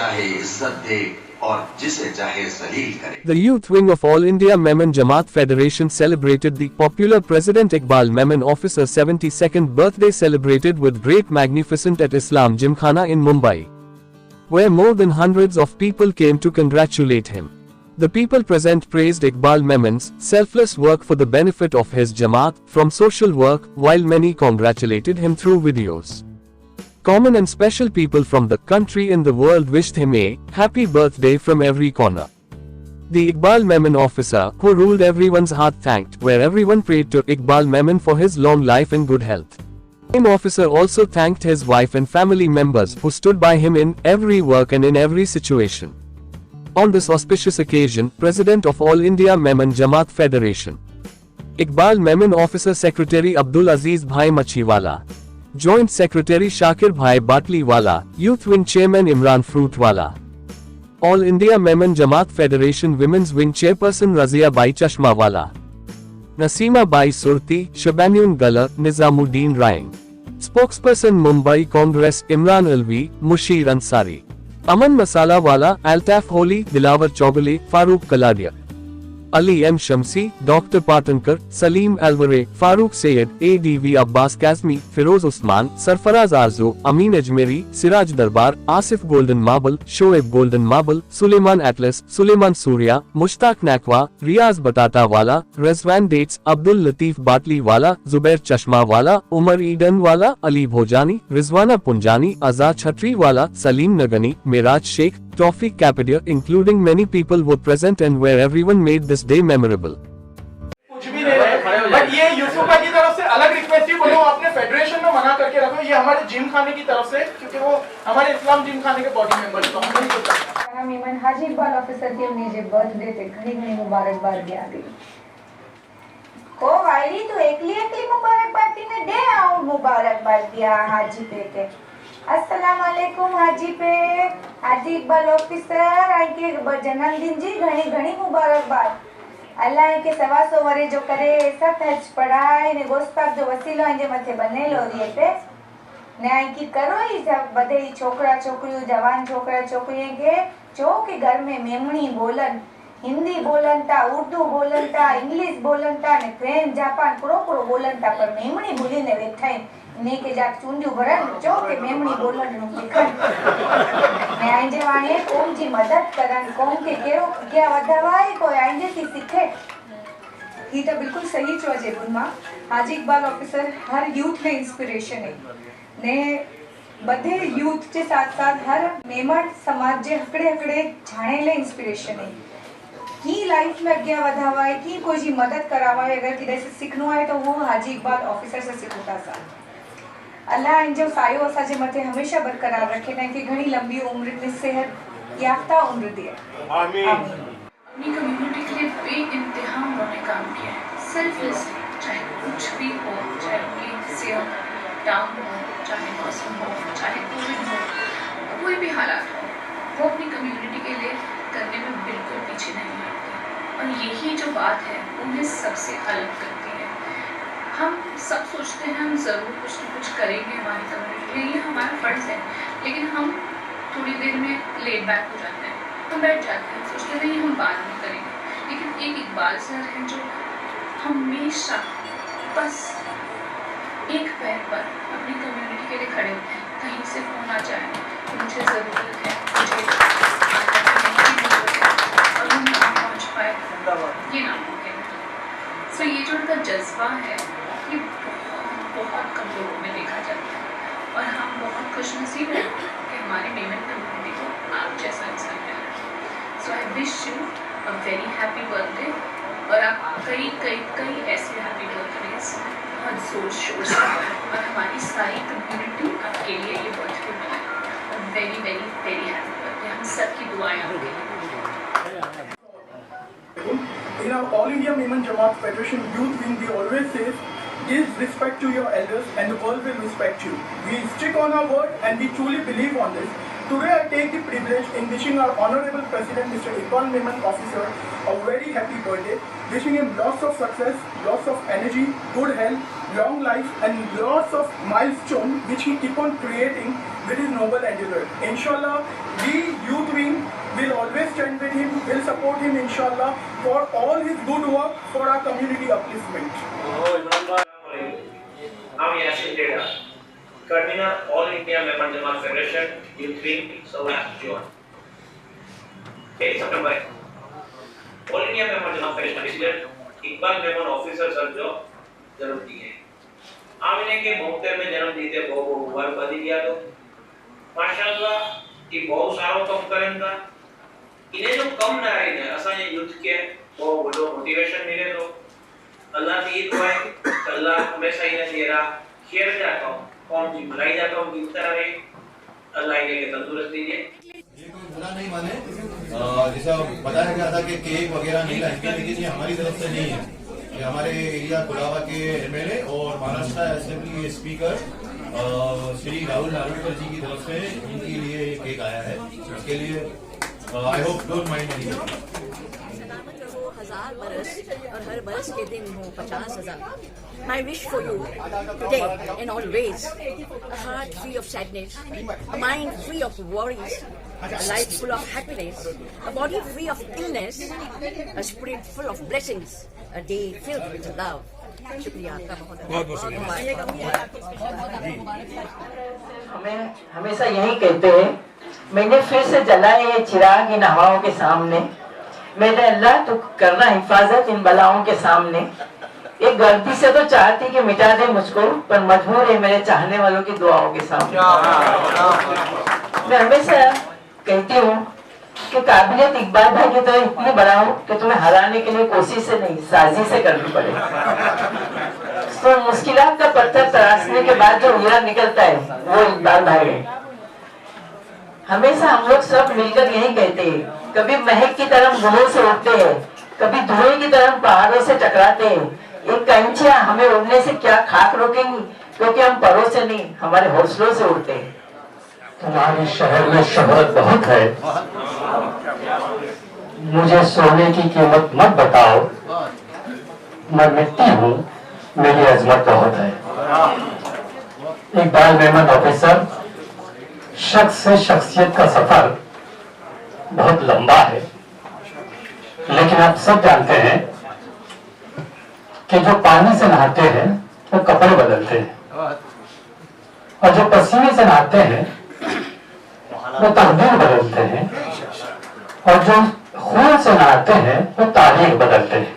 चाहे इज्जत दे और जिसे चाहे जलील करे। The youth wing of All India Memon Jamaat Federation celebrated the popular President Iqbal Memon Officer's 72nd birthday celebrated with great magnificent at Islam Gymkhana in Mumbai, where more than hundreds of people came to congratulate him. The people present praised Iqbal Memon's selfless work for the benefit of his Jamaat from social work, while many congratulated him through videos. Common and special people from the country and the world wished him a happy birthday from every corner. The Iqbal Memon officer, who ruled everyone's heart, thanked, where everyone prayed to Iqbal Memon for his long life and good health. The same officer also thanked his wife and family members who stood by him in every work and in every situation. On this auspicious occasion, President of All India Memon Jamaat Federation, Iqbal Memon Officer Secretary Abdul Aziz Bhai Machiwala, Joint Secretary Shakir Bhai Batliwala, Youth Wing Chairman Imran Fruitwala, All India Memon Jamaat Federation Women's Wing Chairperson Razia Bai Chashmawala, Nasima Bai Surti, Shabanyun Gala, Nizamuddin Raing, Spokesperson Mumbai Congress Imran Alvi, Mushir Ansari, Aman Masala Wala, Altaf Holi, Dilawar Chaubale, Farooq Kaladia, Ali M. Shamsi, Dr. Patankar, Salim Alvare, Farooq Sayed, ADV Abbas Kazmi, Firoz Usman, Sarfaraz Arzo, Amin Ajmeri, Siraj Darbar, Asif Golden Marble, Shoaib Golden Marble, Suleiman Atlas, Suleiman Surya, Mushtaq Nakwa, Riaz Batata Wala, Rezwan Dates, Abdul Latif Batli Wala, Zubair Chashma Wala, Umar Eden Wala, Ali Bhojani, Rizwana Punjani, Azad Chhatri Wala, Salim Nagani, Miraj Sheikh, Tawfiq Kapadia, including many people were present and where everyone made this day memorable. कुछ भी नहीं रहे, but ये यूसुफा की तरफ से अलग request थी, बोलो अपने फेडरेशन में मना करके रखो, ये हमारे जिम खाने की तरफ से, क्योंकि वो हमारे इस्लाम जिम खाने के बॉडी मेंबर तो हम नहीं कर सकते। हम इमन हाजी इकबाल ऑफिसर की अपनी जे बर्थडे ते घणी मुबारकबाद दिया दी। को वायरी तो एकली मुबारकबाद दी ने दे आओ मुबारकबाद दिया हाजी पे के। अस्सलाम वालेकुम हाजी पे, हाजी इकबाल ऑफिसर आई के जन्मदिन जी घणी मुबारकबाद। अल्लाह के 125 वरे जो करे सब हज पढ़ाई ने गोस्ताक जो वसीलो इंजे मथे बनेलो रिए पे ने आई की करो ही जब बधे छोकरा छोकरियों जवान छोकरा छोकरियों के जो के घर में मेमणी बोलन, हिंदी बोलन ता, उर्दू बोलन ता, इंग्लिश बोलन ता ने फ्रेंच जापान पूरो बोलन ता, पर मेमणी भूली ने बैठा ने के जाक चुंडियो भरन जो के मेमणी बोलन नु लिखन ने आंजे वाणे कौम जी मदद करन, कौम के केरो क्या वधावाई कोई आंजे थी सीखे। ही तो बिल्कुल सही चो जे गुनमा हाजी इकबाल ऑफिसर हर यूथ में इंस्पिरेशन है ने बधे यूथ के साथ साथ हर मेमण समाज जे हकड़े जाने ले इंस्पिरेशन है की लाइफ में अगे वधावा है की कोई जी मदद करावा है, अगर किधर से सीखनो है तो वो हाजी इकबाल ऑफिसर से सीखता सा। अल्लाह इन जो सायो असा जे मथे हमेशा बरकरार रखे ना कि घणी लंबी उम्र में सेहत याफ्ता उम्र दिए। आमीन। अपनी कम्युनिटी के लिए बेइंतहा उन्होंने काम किया है, सेल्फलेस, चाहे कुछ भी हो, चाहे उनकी सेहत डाउन हो, चाहे मौसम हो, चाहे कोविड हो, कोई भी हालात हो, वो अपनी कम्युनिटी के लिए करने में बिल्कुल पीछे नहीं हटती। और यही जो बात है उन्हें सबसे अलग करती है। हम सब सोचते हैं हम ज़रूर कुछ न कुछ करेंगे हमारी कम्युनिटी के लिए, ये हमारा फ़र्ज़ है, लेकिन हम थोड़ी देर में लेट बैक हो जाते हैं, हम बैठ जाते हैं, सोचते हैं हम बाद में करेंगे। लेकिन एक इकबाल सर हैं जो हमेशा बस एक पैर पर अपनी कम्युनिटी के लिए खड़े होते हैं। कहीं से फ़ोन आ जाए तो मुझे ज़रूरत है, मुझे और हम ना पहुँच पाए, ये नामुमकिन है। सो ये जो उनका जज्बा है ये बहुत कम लोगों में देखा जाता है, और हम बहुत खुशनसीब हैं कि हमारे मेमन कम्युनिटी को आप जैसा इंसान मिला। So I wish you a very happy birthday, और आप कई ऐसे हैप्पी बर्थडेज बहुत जोर शोर से, और हमारी सारी कम्युनिटी आपके लिए ये बर्थडे मनाए। Very very very happy birthday, हम सब की दुआएं आपके लिए। In our All India Memon Jamaat Federation Youth Wing, we always say, give respect to your elders and the world will respect you. We stick on our word and we truly believe on this. Today I take the privilege in wishing our Honorable President Mr. Iqbal Memon Officer a very happy birthday, wishing him lots of success, lots of energy, good health, long life and lots of milestones which he keep on creating with his noble endeavor. Inshallah, we youth wing will always stand with him, will support him inshallah for all his good work for our community upliftment. I'm Yasin Deda, convener All India Memon Jamaat Federation, Youth Wing, South June. 8 September. All India Memon Jamaat Federation President Iqbal Memon Officer sir जो जन्म दिए। आमिने के मौके में जन्म दिए थे बहुत मुबारकबादी दिया तो माशाअल्लाह ये बहुत सारो कम करें था। इन्हें जो कम ना रही है असा ये यूथ के बहुत बड़ो मोटिवेशन मिले तो अल्लाह की दुआ है अल्लाह हमेशा इन्हें दे रहा खैर जाता हूँ कौन सी भलाई जाता हूँ की तरह रहे अल्लाह इन्हें के तंदुरुस्ती दे। ये कोई बुरा नहीं माने, जैसा बताया गया था कि केक वगैरह नहीं लाएंगे, लेकिन ये हमारी तरफ से नहीं है। ये हमारे एरिया कुलावा के एमएलए और महाराष्ट्र असेंबली स्पीकर श्री राहुल नार्वेकर जी की तरफ से इनके लिए ये केक आया है। इसके लिए I hope don't mind any. 1000 बरस और हर बरस के दिन हो 50,000। My wish for you today and always a heart free of sadness, a mind free of worries, a life full of happiness, a body free of illness, a spirit full of blessings, a day filled with love. शुक्रिया आपका बहुत हमें हमेशा यही कहते हैं, मैंने फिर से जलाए ये चिराग इन हवाओं के सामने, मेरे अल्लाह तो करना हिफाजत इन बलाओं के सामने। एक गलती से तो चाहती कि मिटा दे मुझको, पर मजबूर है मेरे चाहने वालों की दुआओं के सामने। मैं हमेशा कहती हूँ कि काबिलियत इकबाल भाई की तरह इतनी बढ़ाओ कि तुम्हें हराने के लिए कोशिश से नहीं साजिश से करनी पड़े। तो मुश्किलात का पत्थर तराशने के बाद जो हीरा निकलता है वो इकबाल भाई है। हमेशा हम लोग सब मिलकर यही कहते हैं, कभी महक की तरह गुलों से उठते हैं, कभी धुएं की तरह पहाड़ों से टकराते हैं। एक कंचिया हमें उड़ने से क्या खाक रोकेंगी, क्योंकि हम परों से नहीं हमारे हौसलों से उड़ते हैं। तुम्हारे शहर में शोहरत बहुत है, मुझे सोने की कीमत मत बताओ, मैं मिट्टी हूँ, मेरी अजमत बहुत है। इकबाल मेमन ऑफिसर, शख्स से शख्सियत का सफर बहुत लंबा है, लेकिन आप सब जानते हैं कि जो पानी से नहाते हैं वो कपड़े बदलते हैं, और जो पसीने से नहाते हैं वो तकदीर बदलते हैं, और जो खून से नहाते हैं वो तारीख बदलते हैं।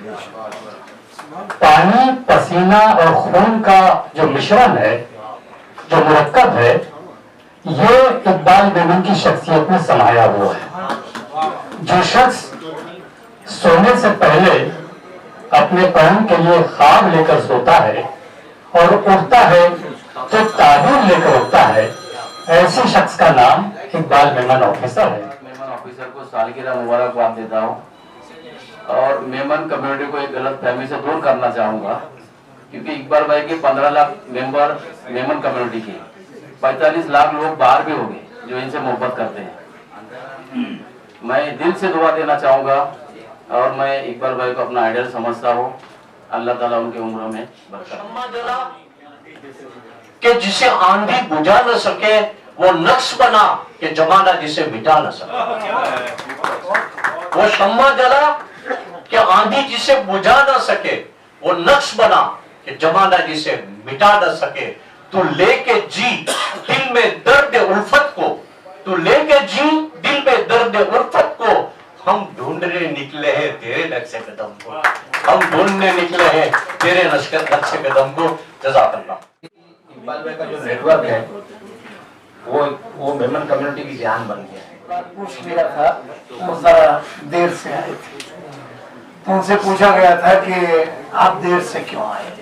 पानी, पसीना और खून का जो मिश्रण है, जो मुरक्कब है, ये इकबाल मेमन की शख्सियत में समाया हुआ है। जो शख्स सोने से पहले अपने कौम के लिए ख्वाब लेकर सोता है और उठता है तो ताबीर लेकर उठता है, ऐसे शख्स का नाम इकबाल मेमन ऑफिसर है। मेमन ऑफिसर को सालगिरह मुबारकबाद देता हूँ और मेमन कम्युनिटी को एक गलत फहमी से दूर करना चाहूँगा, क्योंकि इकबाल भाई के 15 लाख मेंबर मेमन कम्युनिटी के 45 लाख लोग बाहर भी होंगे जो इनसे मोहब्बत करते हैं। मैं दिल से दुआ देना चाहूँगा और मैं इकबाल भाई को अपना आइडल समझता हूँ। अल्लाह ताला उनकी उम्र में बरकत कि जिसे आंधी बुझा न सके वो नक्श बना कि जमाना जिसे मिटा न सके। वो शम्मा जला कि आंधी जिसे बुझा न सके, वो नक्श बना कि जमाना जिसे मिटा न सके। तू लेके जी दिल में दर्द उल्फत को, तू लेके जी दिल में दर्द उल्फत को, हम ढूंढने निकले हैं तेरे नक्शे कदम को, हम ढूंढने निकले हैं तेरे नक्शे कदम को। जज़ाकल्लाह। इकबाल भाई का जो नेटवर्क है वो मेमन कम्युनिटी की जान बन गया है। पूछ लिया था, वो जरा देर से आए थे, तो उनसे पूछा गया था कि आप देर से क्यों आए,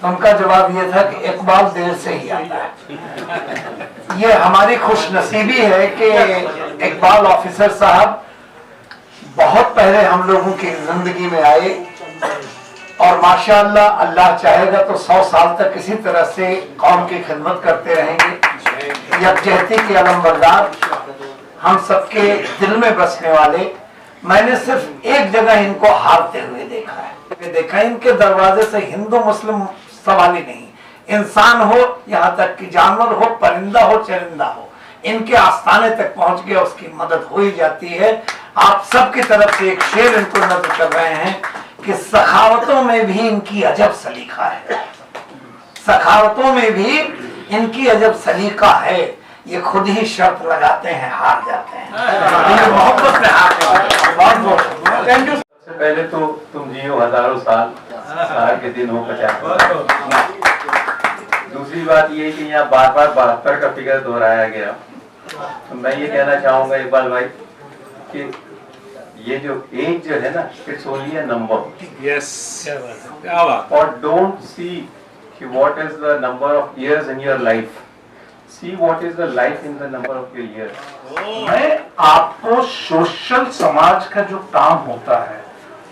उनका जवाब ये था कि इकबाल देर से ही आता है। ये हमारी खुशनसीबी है कि इकबाल ऑफिसर साहब बहुत पहले हम लोगों की जिंदगी में आए और माशाअल्लाह अल्लाह चाहेगा तो 100 साल तक इसी तरह से कौम की खिदमत करते रहेंगे। यकजहती के अलमबरदार हम सबके दिल में बसने वाले, मैंने सिर्फ एक जगह इनको हारते हुए देखा है। देखा इनके दरवाजे से हिंदू मुस्लिम सवाल ही नहीं, इंसान हो यहाँ तक कि जानवर हो, परिंदा हो, चरिंदा हो, इनके आस्थाने तक पहुंच गया, उसकी मदद हो ही जाती है। आप सबकी तरफ से एक शेर इनको नजर कर रहे हैं कि सखावतों में भी इनकी अजब सलीका है, सखावतों में भी इनकी अजब सलीका है। ये खुद ही शर्त लगाते हैं, हार जाते हैं, मोहब्बत में हार जाते हैं। बहुत बहुत थैंक यू। सबसे पहले तो तुम जियो हजारों साल, साल के दिन हो 50। दूसरी बात ये कि यहाँ बार बार 72 का फिगर दोहराया गया, तो मैं ये कहना चाहूंगा इकबाल भाई कि ये जो एज जो है ना, it's only a number. Yes, क्या बात। और डोंट सी कि what is the number of years in your life, see what is the life in the number of your ears. मैं आपको सोशल समाज का जो काम होता है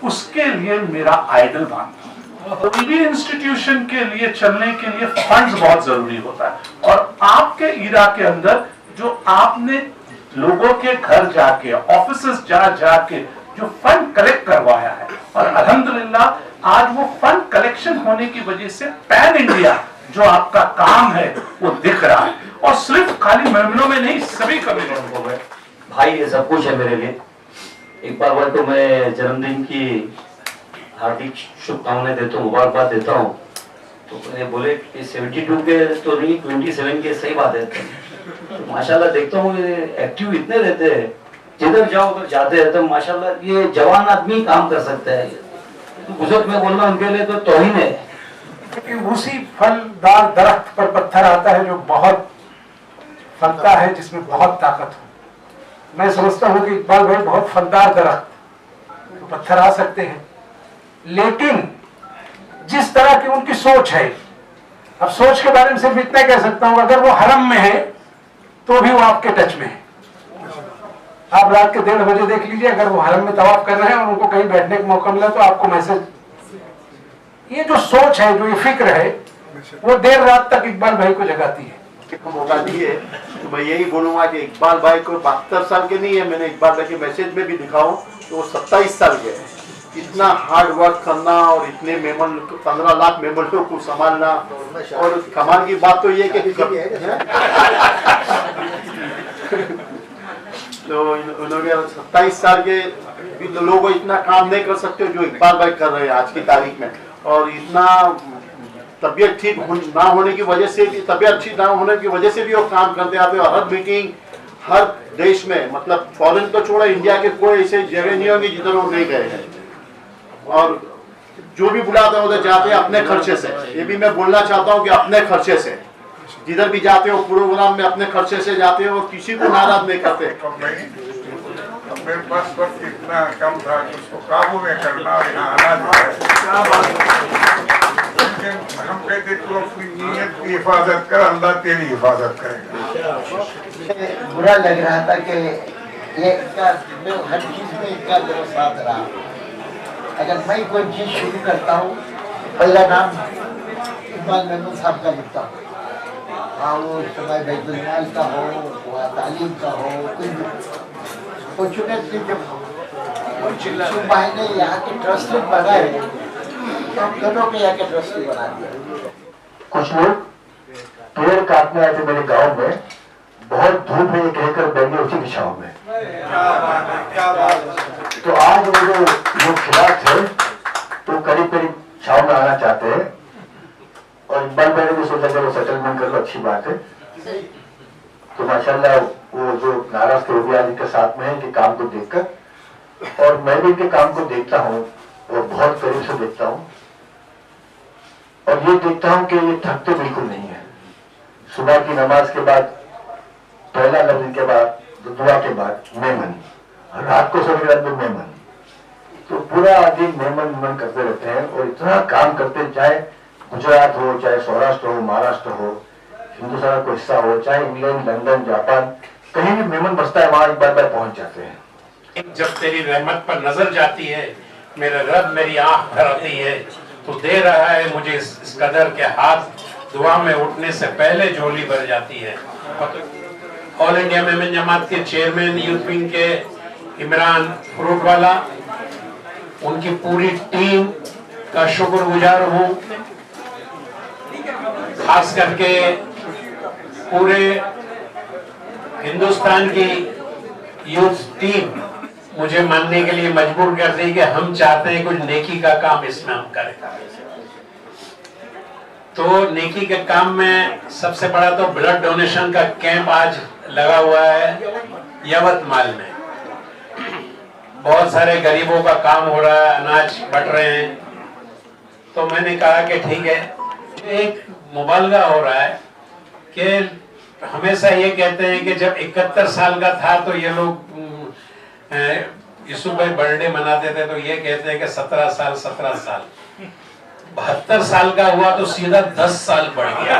उसके लिए मेरा आइडल मानता हूँ। कोई भी इंस्टीट्यूशन के लिए चलने के लिए फंड्स बहुत जरूरी होता है, और आपके इरा के अंदर जो आपने लोगों के घर जाके, ऑफिसेस जाके जो फंड कलेक्ट करवाया है, और अल्हम्दुलिल्लाह आज वो फंड कलेक्शन होने की वजह से पैन इंडिया जो आपका काम है वो दिख रहा है, और सिर्फ खाली मेमनों में नहीं, सभी कम्युनिटी में। भाई ये सब कुछ है मेरे लिए। एक बार तो मैं जन्मदिन की हार्दिक शुभकामनाएं देता हूँ, मुबारकबाद देता हूँ। तो मैंने बोले कि 72 के तो नहीं, 27 के, सही बात है। तो माशाल्लाह देखता हूँ ये एक्टिव इतने रहते हैं, जिधर जाओ उधर जाते रहते हैं। माशाल्लाह ये जवान आदमी काम कर सकता है, तो बुजुर्ग में बोलना उनके लिए तो तौहीन है। उसी फलदार दरख्त पर पत्थर आता है जो बहुत फलता है, जिसमें बहुत ताकत हो। मैं समझता हूँ कि इकबाल भाई बहुत फलदार दरख्त, तो पत्थर आ सकते हैं, लेकिन जिस तरह की उनकी सोच है, अब सोच के बारे में सिर्फ इतना कह सकता हूँ, अगर वो हरम में है तो भी वो आपके टच में है। आप रात के 1:30 बजे देख लीजिए, अगर वो हरम में तवाफ कर रहे हैं और उनको कहीं बैठने का मौका मिला तो आपको मैसेज। ये जो सोच है, जो ये फिक्र है, वो देर रात तक इकबाल भाई को जगाती है। मौका दिए तो मैं यही बोलूंगा कि इकबाल भाई को 72 साल के नहीं है, मैंने इकबाल भाई के मैसेज में भी दिखाऊं तो वो 27 साल के है। इतना हार्ड वर्क करना और इतने मेमन, 15 लाख मेमनों को संभालना, और कमाल की बात तो ये कि तो उन्होंने 27 साल के लोग इतना काम नहीं कर सकते जो इकबाल भाई कर रहे हैं आज की तारीख में। और इतना तबीयत ठीक ना होने की वजह से भी, तबीयत ठीक ना होने की वजह से भी वो काम करते आते हैं। हर मीटिंग हर देश में, मतलब फॉरेन तो छोड़ा, इंडिया के कोई ऐसे जगह नहीं होंगी जिधर वो नहीं गए हैं, और जो भी बुलाते हैं उधर जाते हैं अपने खर्चे से। ये भी मैं बोलना चाहता हूँ कि अपने खर्चे से जिधर भी जाते हो प्रोग्राम में अपने खर्चे से जाते हो, और किसी को नाराज नहीं करते। मेरे पास वक्त इतना कम था कि उसको काबू में करना और यहाँ आना जो है, हम कहते तो अपनी नीयत की हिफाजत कर, अल्लाह तेरी हिफाजत करेगा। बुरा लग रहा था कि ये हर चीज में इनका मेरा साथ रहा। अगर मैं कोई चीज शुरू करता हूँ, पहला नाम इकबाल मेमन साहब का लिखता हूँ, वो समय बैतुल माल का हो, वहाँ तालीम का हो, कुछ जब भाई ने यहाँ के ट्रस्टी बनाए तो हम दोनों के यहाँ के ट्रस्टी बना दिया। कुछ लोग पेड़ काटने आए थे मेरे गांव में, बहुत धूप में कहकर बैठे उसी की छांव में। तो आज वो जो खिलाफ थे तो करीब करीब छांव में आना चाहते हैं, और इकबाल भाई ने भी सोचा चलो सेटलमेंट कर लो, अच्छी बात है। तो माशाल्लाह वो जो नाराज थे वो भी आज इनके साथ में है कि काम को देखकर, और मैं भी इनके काम को देखता हूँ और बहुत करीब से देखता हूँ, और ये देखता हूँ कि ये थकते बिल्कुल नहीं है। सुबह की नमाज के बाद पहला लफ्ज इनके बाद, दुआ के बाद मेमन, रात को सोने के बाद में मेमन, तो पूरा दिन मेमन करते रहते हैं, और इतना काम करते हैं, चाहे गुजरात हो, चाहे सौराष्ट्र हो, महाराष्ट्र हो, हिंदुस्तान का हिस्सा हो, चाहे इंग्लैंड, लंदन, जापान, कहीं भी मेमन बसता है वहां एक बार पहुंच जाते हैं। जब तेरी रहमत पर नजर जाती है, मेरे रब मेरी आंख भराती है, तो दे रहा है मुझे इस कदर के हाथ दुआ में उठने से पहले झोली भर जाती है। ऑल इंडिया मेमन जमात के चेयरमैन यूथ विंग के इमरान फ्रूटवाला, उनकी पूरी टीम का शुक्रगुजार हूँ। खास करके पूरे हिंदुस्तान की यूथ टीम मुझे मानने के लिए मजबूर कर दी कि हम चाहते हैं कुछ नेकी का काम इसमें हम करें। तो नेकी के काम में सबसे बड़ा तो ब्लड डोनेशन का कैंप आज लगा हुआ है यवतमाल में। बहुत सारे गरीबों का काम हो रहा है, अनाज बट रहे हैं। तो मैंने कहा कि ठीक है, एक मुबालगा हो रहा है कि हमेशा ये कहते हैं कि जब 71 साल का था तो ये लोग यीशु भाई बर्थडे मनाते थे, तो ये कहते हैं कि 17 साल 72 साल का हुआ तो सीधा 10 साल बढ़ गया,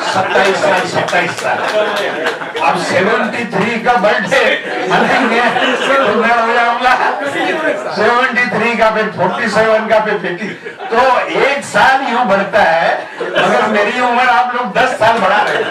27 साल। अब 73 का बर्थडे मनाएंगे तो मैं हो जाऊंगा 73 का, फिर 47 का, फिर 50। तो एक साल यूं बढ़ता है, मगर मेरी उम्र आप लोग 10 साल बढ़ा रहे हैं।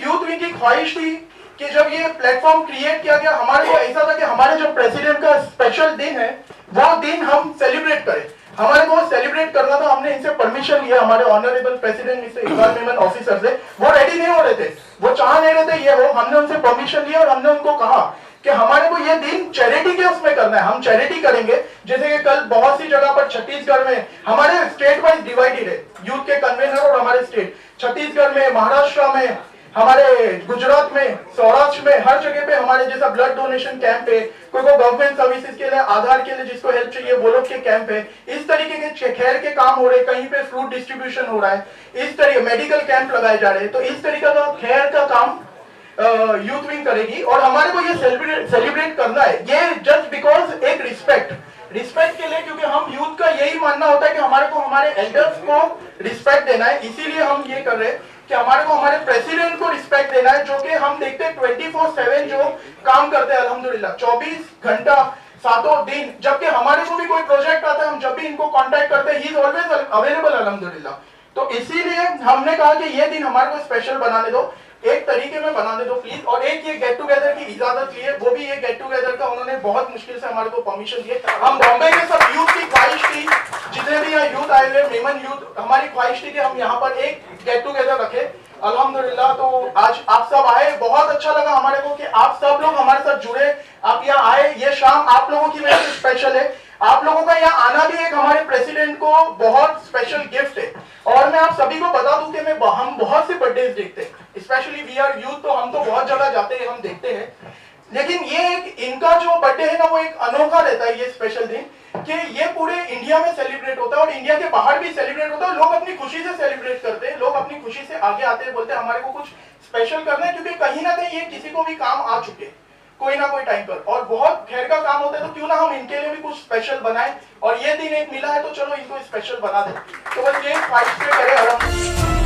यूथ विंग की ख्वाहिश थी कि जब ये प्लेटफॉर्म क्रिएट किया गया, हमारे को ऐसा था कि हमारे जो प्रेसिडेंट का स्पेशल दिन है वो दिन हम सेलिब्रेट करें। हमारे को सेलिब्रेट करना था। हमने इनसे परमिशन लिया, हमारे honourable president mister Iqbal Memon officer से। वो रेडी नहीं हो रहे थे, वो चाह नहीं रहे थे ये हो। हमने उनसे परमिशन लिया और हमने उनको कहा कि हमारे को ये दिन चैरिटी के उसमें करना है, हम चैरिटी करेंगे। जैसे कि कल बहुत सी जगह पर छत्तीसगढ़ में हमारे स्टेट वाइज डिवाइडेड है यूथ के कन्वेनर और हमारे स्टेट, छत्तीसगढ़ में, महाराष्ट्र में, हमारे गुजरात में, सौराष्ट्र में, हर जगह पे हमारे जैसा ब्लड डोनेशन कैंप है। कोई को गवर्नमेंट सर्विसेज के लिए, आधार के लिए जिसको हेल्प चाहिए वो लोग के कैंप है। इस तरीके के खैर के काम हो रहे, कहीं पे फ्रूट डिस्ट्रीब्यूशन हो रहा है, इस तरीके मेडिकल कैंप लगाए जा रहे हैं। तो इस तरीके का खैर का काम यूथ विंग करेगी और हमारे को ये सेलिब्रेट करना है। ये जस्ट बिकॉज एक रिस्पेक्ट के लिए, क्योंकि हम यूथ का यही मानना होता है कि हमारे को हमारे एल्डर्स को रिस्पेक्ट देना है। इसीलिए हम ये कर रहे हैं कि हमारे को हमारे प्रेसिडेंट को रिस्पेक्ट देना है, जो कि हम देखते हैं 24/7 जो काम करते हैं अल्हम्दुलिल्लाह, 24 घंटा 7 दिन। जबकि हमारे को भी कोई प्रोजेक्ट आता है, हम जब भी इनको कांटेक्ट करते हैं, ही इज ऑलवेज अवेलेबल अल्हम्दुलिल्लाह। तो इसीलिए हमने कहा कि ये दिन हमारे को स्पेशल बनाने दो, एक तरीके में बनाने दो प्लीज। और एक ये गेट टुगेदर की इजाजत ली है, वो भी ये गेट टुगेदर का उन्होंने बहुत मुश्किल से हमारे को परमिशन दिए। हम बॉम्बे के सब यूथ की ख्वाहिश थी, जितने भी यहाँ यूथ आए हुए मेमन यूथ, हमारी ख्वाहिश थी कि हम यहाँ पर एक गेट टुगेदर रखे अल्हम्दुलिल्लाह। तो आज आप सब आए, बहुत अच्छा लगा हमारे को कि आप सब लोग हमारे साथ जुड़े, आप यहाँ आए। ये शाम आप लोगों की वजह से स्पेशल है, आप लोगों का यहाँ आना भी एक हमारे प्रेसिडेंट को बहुत स्पेशल गिफ्ट है। और मैं आप सभी को बता दूं कि हम बहुत से बर्थडे देखते हैं, स्पेशली वी आर यूथ, तो हम तो बहुत जगह जाते हैं, हम देखते हैं। लेकिन ये एक इनका जो बर्थडे है ना, वो एक अनोखा रहता है ये स्पेशल दिन, कि ये पूरे इंडिया में सेलिब्रेट होता है और इंडिया के बाहर भी सेलिब्रेट होता है। लोग अपनी खुशी से सेलिब्रेट करते हैं, लोग अपनी खुशी से आगे आते हैं, बोलते हैं हमारे को कुछ स्पेशल करना है, क्योंकि कहीं ना कहीं ये किसी को भी काम आ चुके कोई ना कोई टाइम पर, और बहुत खैर का काम होता है। तो क्यों ना हम इनके लिए भी कुछ स्पेशल बनाएं, और ये दिन एक मिला है तो चलो इनको स्पेशल बना दें। तो बस ये ख्वाहिश से करें।